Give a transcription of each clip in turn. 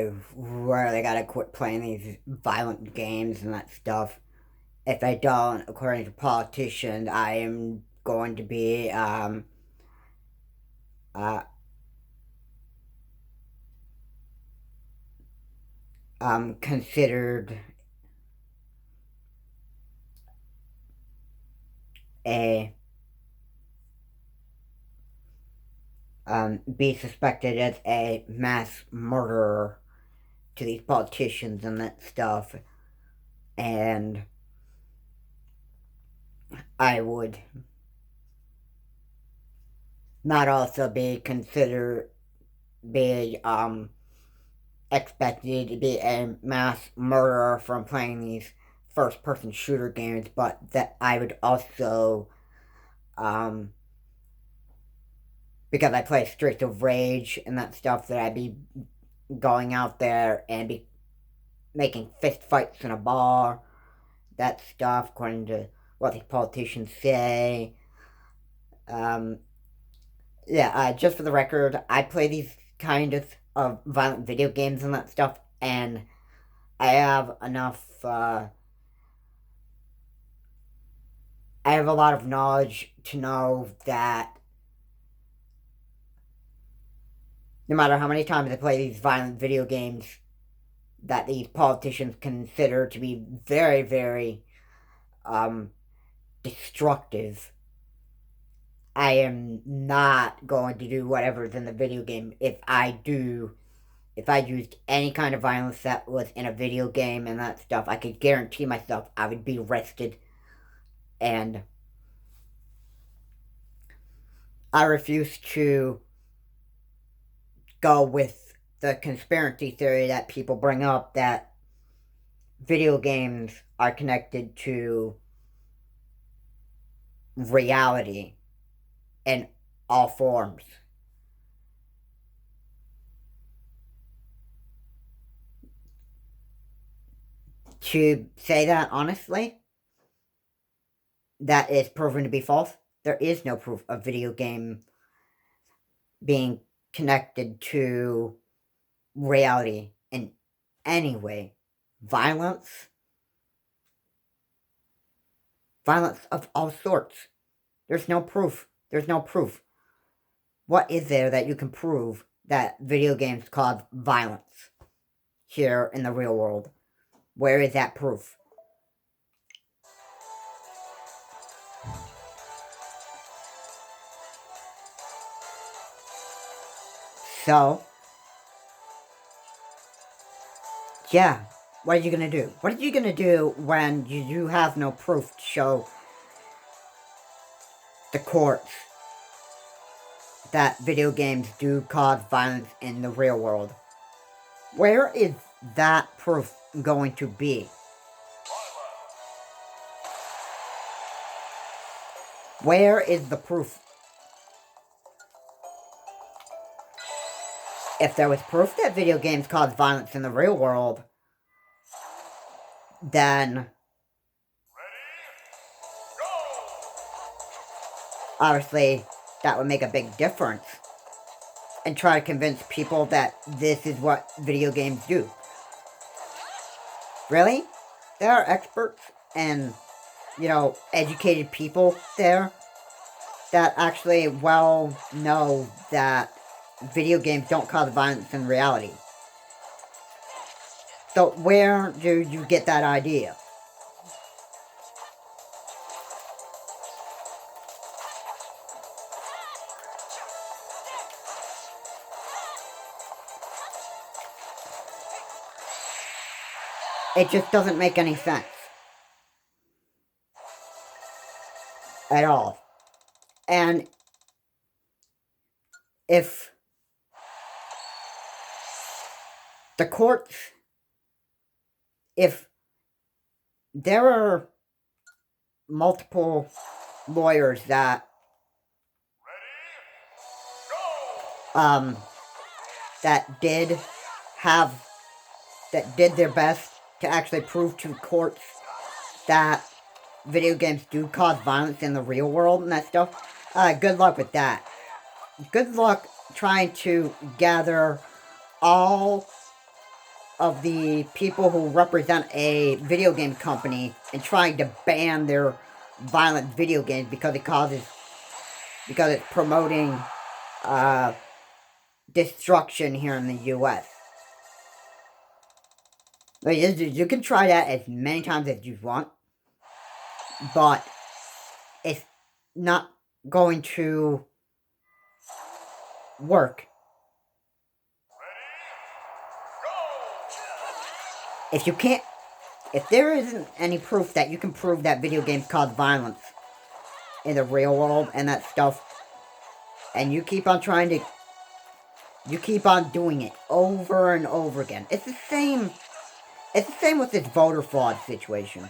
I really gotta quit playing these violent games and that stuff. If I don't, according to politicians, I am going to be uh, considered a be suspected as a mass murderer to these politicians and that stuff, and I would not also be considered be expected to be a mass murderer from playing these first person shooter games, but that I would also um because I play Streets of Rage and that stuff, that I'd be going out there and be making fist fights in a bar, that stuff, according to what the politicians say. Um, yeah, just for the record, I play these kind of violent video games and that stuff, and I have enough, I have a lot of knowledge to know that no matter how many times I play these violent video games that these politicians consider to be very, very um, destructive, I am not going to do whatever's in the video game. If I used any kind of violence that was in a video game and that stuff, I could guarantee myself I would be arrested. And I refuse to go with the conspiracy theory that people bring up that video games are connected to reality in all forms. To say that honestly, that is proven to be false. There is no proof of video game being connected to reality in any way. Violence, violence of all sorts. There's no proof. There's no proof. What is there that you can prove that video games cause violence here in the real world? Where is that proof? So, yeah, what are you gonna do? What are you gonna do when you have no proof to show the courts that video games do cause violence in the real world? Where is that proof going to be? Where is the proof? If there was proof that video games cause violence in the real world, then obviously that would make a big difference and try to convince people that this is what video games do. Really? There are experts and, educated people there that actually well know that video games don't cause violence in reality. So where do you get that idea? It just doesn't make any sense. At all. And if the courts, if there are multiple lawyers that that did have that did their best to actually prove to courts that video games do cause violence in the real world and that stuff, good luck with that. Good luck trying to gather all of the people who represent a video game company and trying to ban their violent video games because because it's promoting destruction here in the U.S. You can try that as many times as you want, but it's not going to work. If there isn't any proof that you can prove that video games cause violence in the real world and that stuff, and you keep on doing it over and over again. It's the same with this voter fraud situation.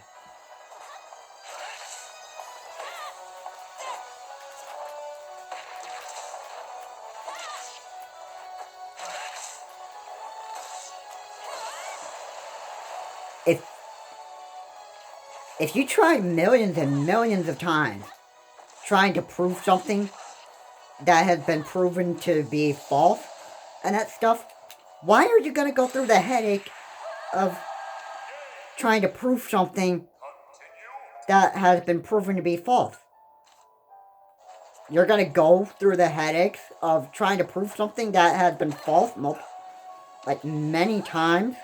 If you try millions and millions of times trying to prove something that has been proven to be false and that stuff, why are you going to go through the headache of trying to prove something that has been proven to be false? You're going to go through the headaches of trying to prove something that has been false many times.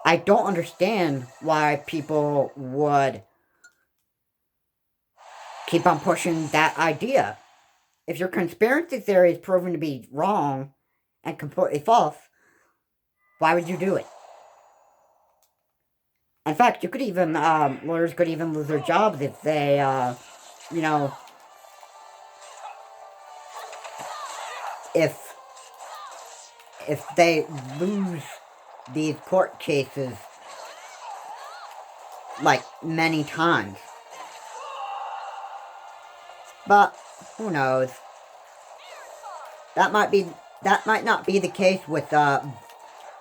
I don't understand why people would keep on pushing that idea. If your conspiracy theory is proven to be wrong and completely false, why would you do it? In fact, you could even, lawyers could even lose their jobs if they, if they lose these court cases, many times. But, who knows? That might not be the case with,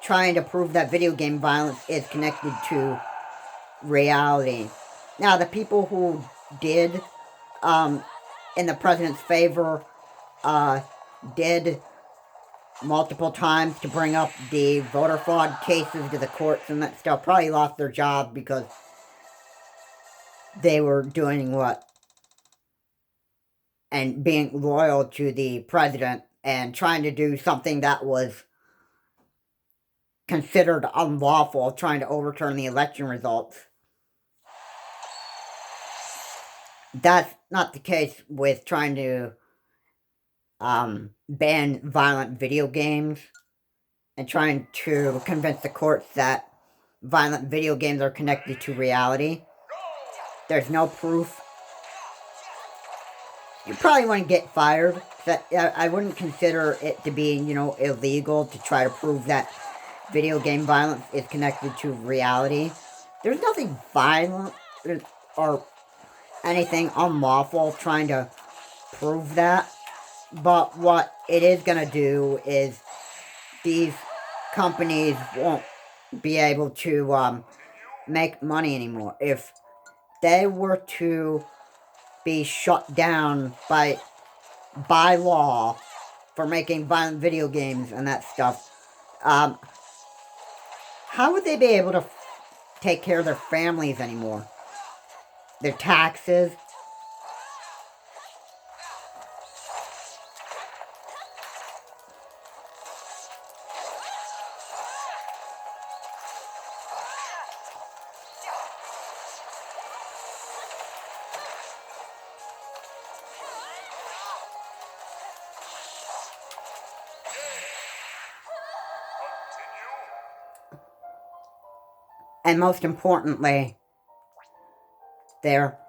trying to prove that video game violence is connected to reality. Now, the people who did, in the president's favor, did multiple times to bring up the voter fraud cases to the courts and that stuff probably lost their job because they were doing and being loyal to the president and trying to do something that was considered unlawful, trying to overturn the election results. That's not the case with trying to ban violent video games and trying to convince the courts that violent video games are connected to reality. There's no proof. You probably wouldn't get fired. I wouldn't consider it to be, illegal to try to prove that video game violence is connected to reality. There's nothing violent or anything unlawful trying to prove that. But what it is going to do is these companies won't be able to make money anymore. If they were to be shut down by law for making violent video games and that stuff, how would they be able to take care of their families anymore? Their taxes? And most importantly, their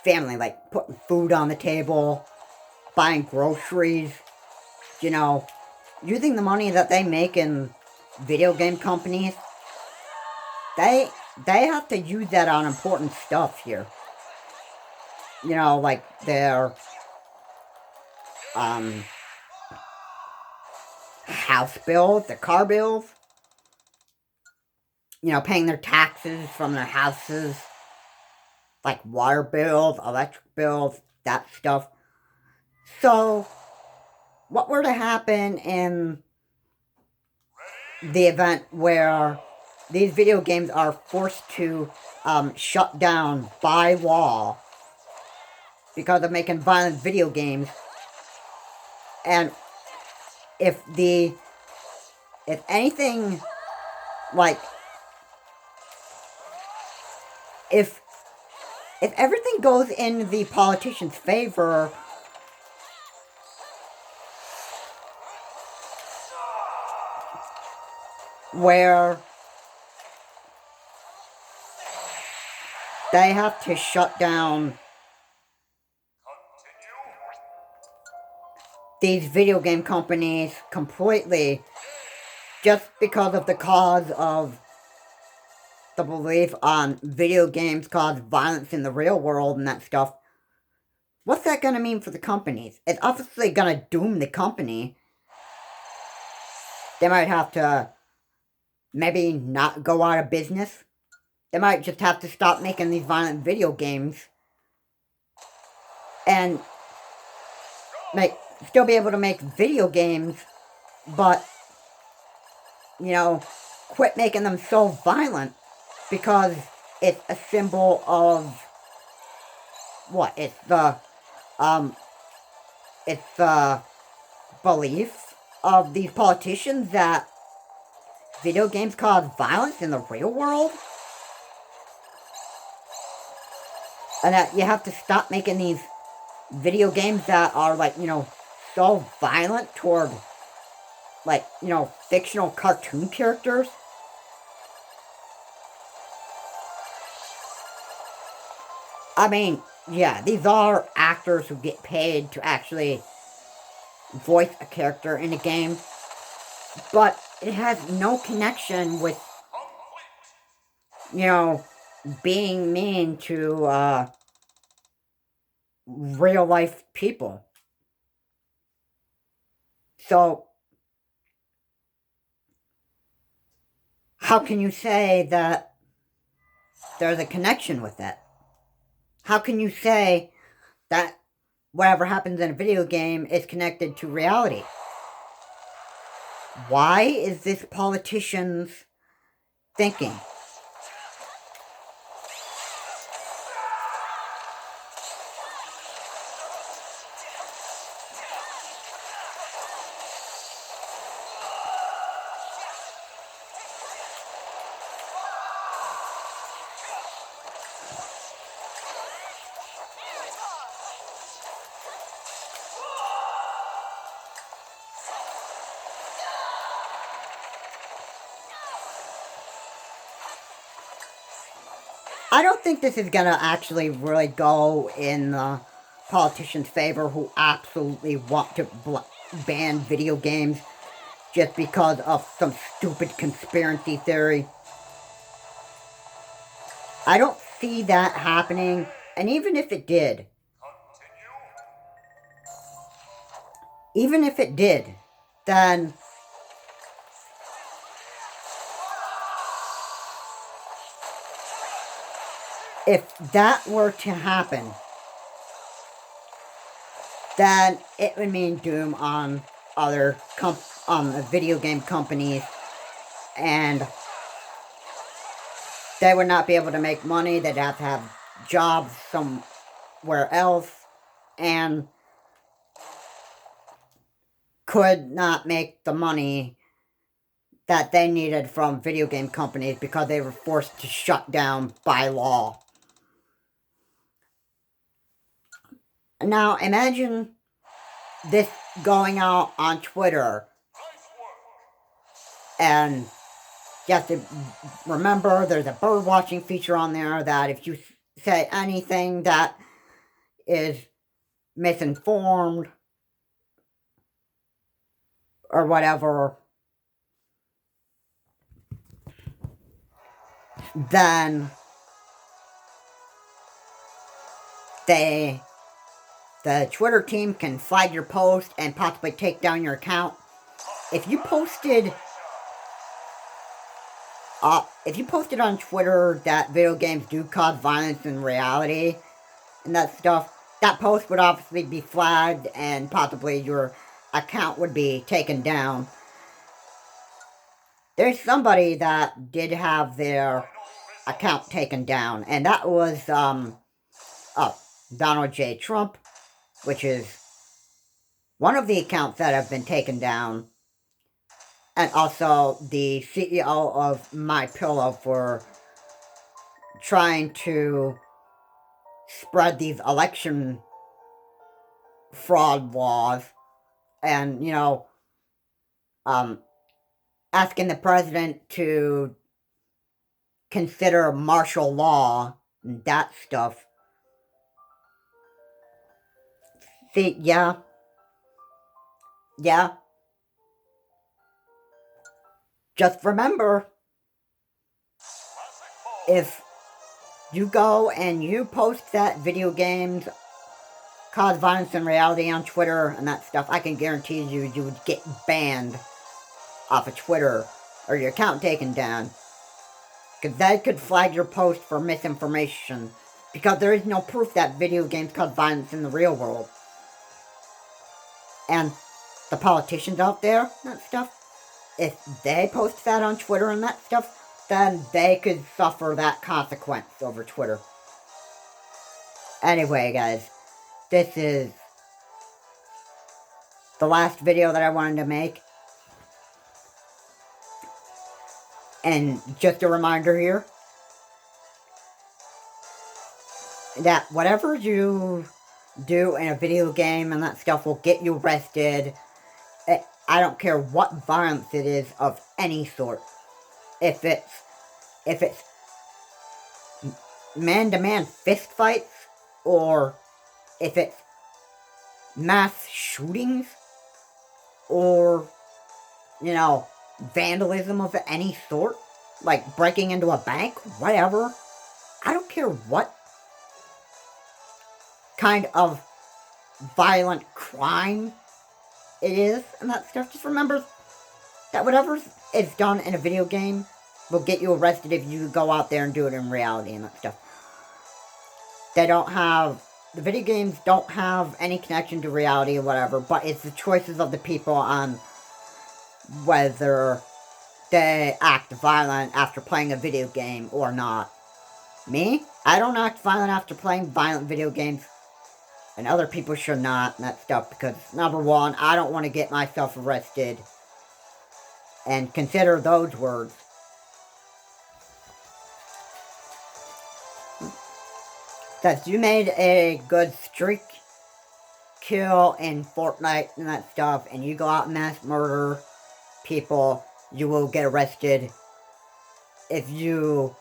family, putting food on the table, buying groceries, using the money that they make in video game companies. They have to use that on important stuff here. Their house bills, their car bills, paying their taxes from their houses, like water bills, electric bills, that stuff. So, what were to happen in the event where these video games are forced to shut down by law because of making violent video games, and if anything, like, if everything goes in the politician's favor, where they have to shut down these video game companies completely just because of the cause of the belief on video games cause violence in the real world and that stuff, what's that gonna mean for the companies? It's obviously gonna doom the company. They might have to maybe not go out of business. They might just have to stop making these violent video games and still be able to make video games, but, you know, quit making them so violent because it's a symbol of what? It's the belief of these politicians that video games cause violence in the real world, and that you have to stop making these video games that are, like, you know, so violent toward, like, you know, fictional cartoon characters. I mean, yeah, these are actors who get paid to actually voice a character in a game, but it has no connection with, you know, being mean to real life people. So, how can you say that there's a connection with it? How can you say that whatever happens in a video game is connected to reality? Why is this politician's thinking? I don't think this is gonna actually really go in the politicians' favor who absolutely want to ban video games just because of some stupid conspiracy theory. I don't see that happening, and even if it did, then if that were to happen, then it would mean doom on other on the video game companies, and they would not be able to make money. They'd have to have jobs somewhere else, and could not make the money that they needed from video game companies because they were forced to shut down by law. Now, imagine this going out on Twitter, and you have to remember there's a bird watching feature on there that if you say anything that is misinformed or whatever, then the Twitter team can flag your post and possibly take down your account. If you posted on Twitter that video games do cause violence in reality and that stuff, that post would obviously be flagged and possibly your account would be taken down. There's somebody that did have their account taken down, and that was, Donald J. Trump, which is one of the accounts that have been taken down, and also the CEO of MyPillow for trying to spread these election fraud laws and, asking the president to consider martial law and that stuff. See, yeah. Just remember, if you go and you post that video games cause violence in reality on Twitter and that stuff, I can guarantee you would get banned off of Twitter or your account taken down. Because that could flag your post for misinformation. Because there is no proof that video games cause violence in the real world. And the politicians out there, that stuff, if they post that on Twitter and that stuff, then they could suffer that consequence over Twitter. Anyway, guys, this is the last video that I wanted to make. And just a reminder here, that whatever you do in a video game and that stuff will get you arrested. I don't care what violence it is of any sort. If it's man-to-man fist fights, or if it's mass shootings, or, vandalism of any sort, like breaking into a bank, whatever. I don't care what kind of violent crime it is and that stuff. Just remember that whatever is done in a video game will get you arrested if you go out there and do it in reality and that stuff. The video games don't have any connection to reality or whatever, but it's the choices of the people on whether they act violent after playing a video game or not. Me? I don't act violent after playing violent video games. And other people should not, and that stuff, because, number one, I don't want to get myself arrested. And consider those words. That you made a good streak kill in Fortnite and that stuff, and you go out and mass murder people, you will get arrested. If you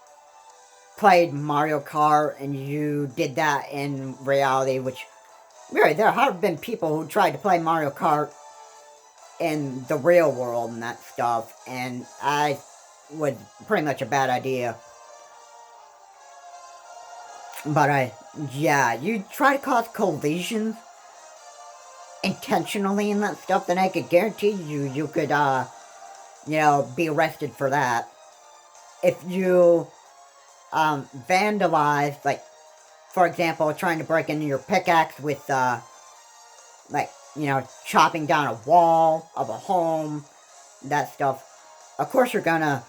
played Mario Kart and you did that in reality, which, really, there have been people who tried to play Mario Kart in the real world and that stuff, and I was pretty much a bad idea. But you try to cause collisions intentionally and that stuff, then I could guarantee you could, be arrested for that. If you, vandalize, like, for example, trying to break into your pickaxe with, chopping down a wall of a home, that stuff, of course you're gonna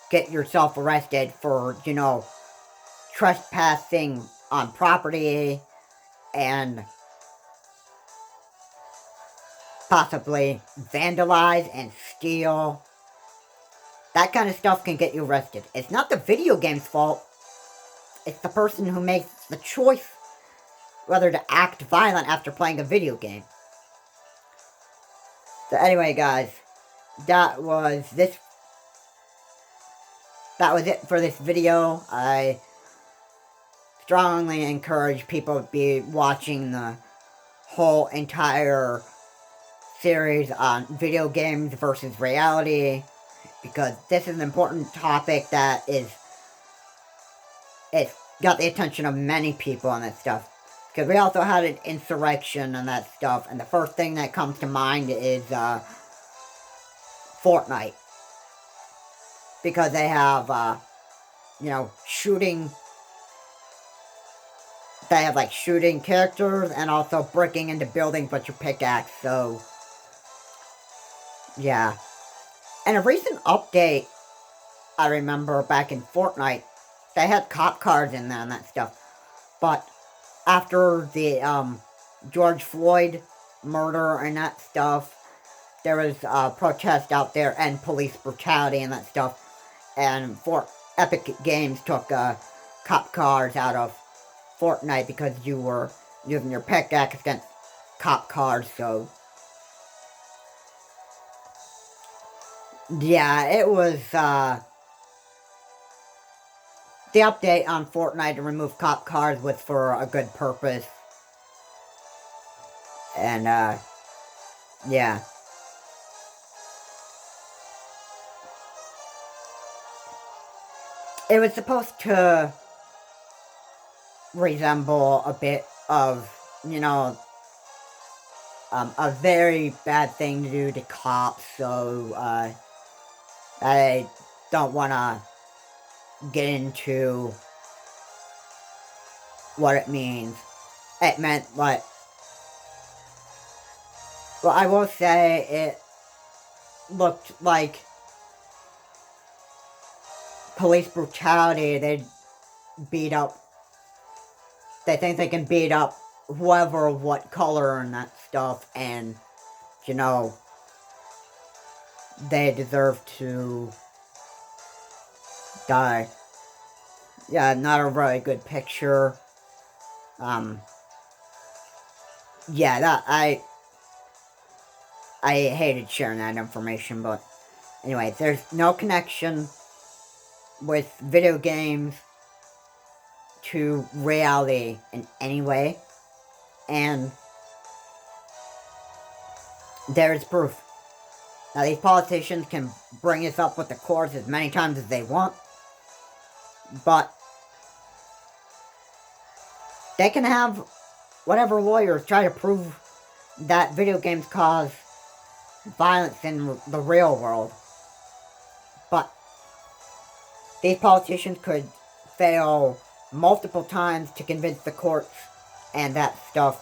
get yourself arrested for, trespassing on property and possibly vandalize and steal. That kind of stuff can get you arrested. It's not the video game's fault. It's the person who makes the choice whether to act violent after playing a video game. So anyway, guys, that was it for this video. I strongly encourage people to be watching the whole entire series on video games versus reality, because this is an important topic that it's got the attention of many people on this stuff. Because we also had an insurrection and that stuff, and the first thing that comes to mind is Fortnite. Because they have, shooting. They have, shooting characters and also breaking into buildings with your pickaxe, so Yeah. And a recent update, I remember back in Fortnite, they had cop cars in there and that stuff. But after the George Floyd murder and that stuff, there was protest out there and police brutality and that stuff. And Epic Games took cop cars out of Fortnite because you were using your pickaxe against cop cars. So yeah, it was the update on Fortnite to remove cop cars was for a good purpose. And yeah. It was supposed to resemble a bit of, you know, a very bad thing to do to cops, so I don't want to get into what it means. It meant, like, well, I will say it looked like police brutality. They beat up, they think they can beat up whoever, what color and that stuff, and, you know, they deserve to die. Yeah, not a really good picture. Yeah, that, I hated sharing that information, but anyway, there's no connection with video games to reality in any way, and there's proof. Now, these politicians can bring this up with the courts as many times as they want, but they can have whatever lawyers try to prove that video games cause violence in the real world. But these politicians could fail multiple times to convince the courts and that stuff,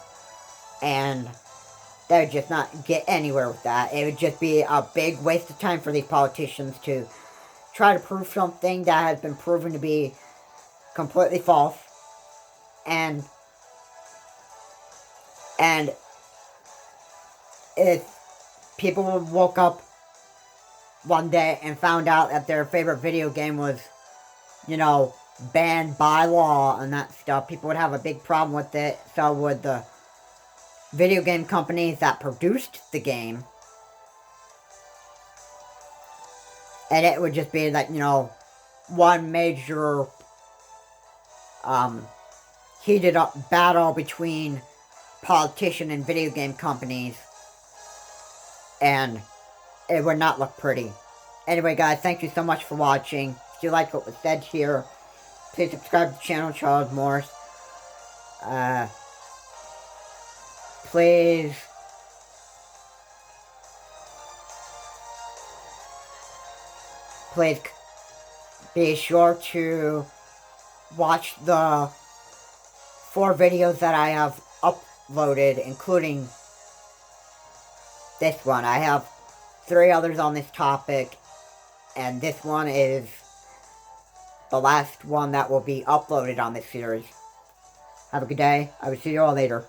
and they would just not get anywhere with that. It would just be a big waste of time for these politicians to try to prove something that has been proven to be completely false. And if people woke up one day and found out that their favorite video game was, you know, banned by law and that stuff, people would have a big problem with it. So would the video game companies that produced the game. And it would just be like, you know, one major heated up battle between politician and video game companies, and it would not look pretty. Anyway, guys, thank you so much for watching. If you like what was said here, please subscribe to the channel, Charles Morris. Please be sure to watch the 4 videos that I have uploaded, including this one. I have 3 others on this topic, and this one is the last one that will be uploaded on this series. Have a good day. I will see you all later.